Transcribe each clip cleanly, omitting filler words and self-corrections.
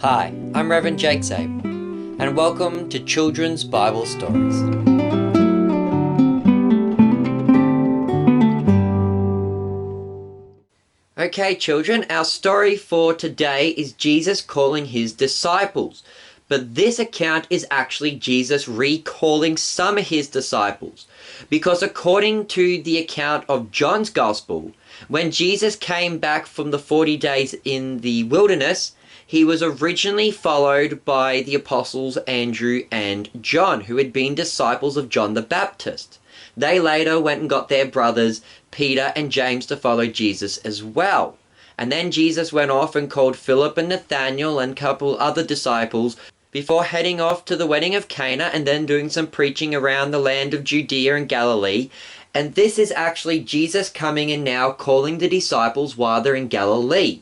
Hi, I'm Reverend Jake Zabel, and welcome to Children's Bible Stories. Okay, children, our story for today is Jesus calling his disciples. But this account is actually Jesus recalling some of his disciples. Because according to the account of John's Gospel, when Jesus came back from the 40 days in the wilderness, he was originally followed by the apostles Andrew and John, who had been disciples of John the Baptist. They later went and got their brothers Peter and James to follow Jesus as well. And then Jesus went off and called Philip and Nathanael and a couple other disciples before heading off to the wedding of Cana and then doing some preaching around the land of Judea and Galilee. And this is actually Jesus coming and now calling the disciples while they're in Galilee.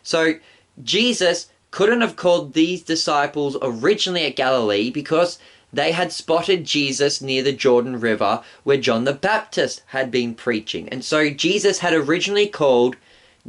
So Jesus couldn't have called these disciples originally at Galilee because they had spotted Jesus near the Jordan River where John the Baptist had been preaching. And so Jesus had originally called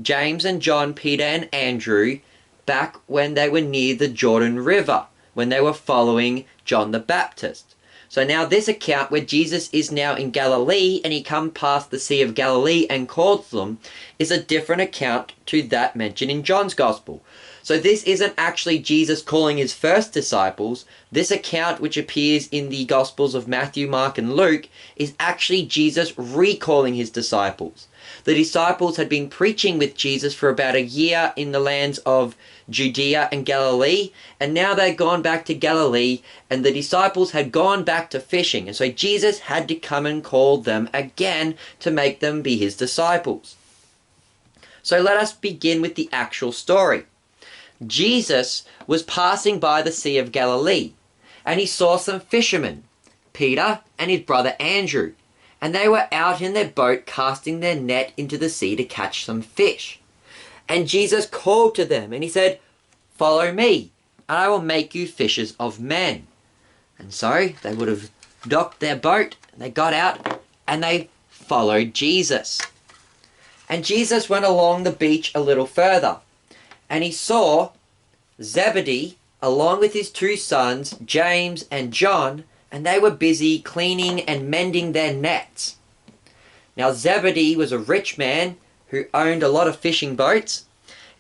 James and John, Peter and Andrew back when they were near the Jordan River, when they were following John the Baptist. So now this account where Jesus is now in Galilee and he come past the Sea of Galilee and calls them is a different account to that mentioned in John's Gospel. So this isn't actually Jesus calling his first disciples. This account, which appears in the Gospels of Matthew, Mark and Luke, is actually Jesus recalling his disciples. The disciples had been preaching with Jesus for about a year in the lands of Judea and Galilee, and now they'd gone back to Galilee, and the disciples had gone back to fishing, and so Jesus had to come and call them again to make them be his disciples. So let us begin with the actual story. Jesus was passing by the Sea of Galilee, and he saw some fishermen, Peter and his brother Andrew, and they were out in their boat casting their net into the sea to catch some fish. And Jesus called to them and he said, "Follow me, and I will make you fishers of men." And so they would have docked their boat, and they got out and they followed Jesus. And Jesus went along the beach a little further, and he saw Zebedee along with his two sons, James and John, and they were busy cleaning and mending their nets. Now Zebedee was a rich man who owned a lot of fishing boats,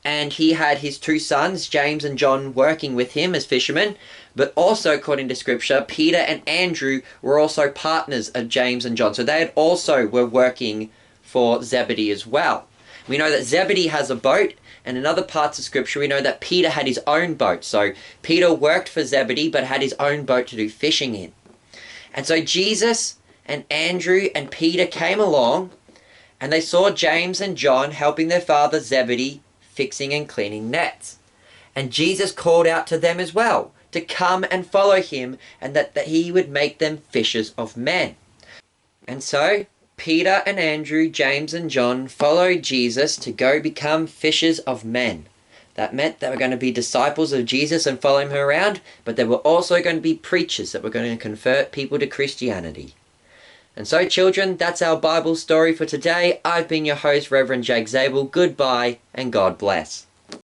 and he had his two sons, James and John, working with him as fishermen, but also, according to scripture, Peter and Andrew were also partners of James and John, so they had also were working for Zebedee as well. We know that Zebedee has a boat, and in other parts of scripture we know that Peter had his own boat, so Peter worked for Zebedee but had his own boat to do fishing in. And so Jesus and Andrew and Peter came along, and they saw James and John helping their father Zebedee fixing and cleaning nets. And Jesus called out to them as well to come and follow him, and that he would make them fishers of men. And so Peter and Andrew, James and John followed Jesus to go become fishers of men. That meant they were going to be disciples of Jesus and follow him around, but they were also going to be preachers that were going to convert people to Christianity. And so, children, that's our Bible story for today. I've been your host, Reverend Jake Zabel. Goodbye, and God bless.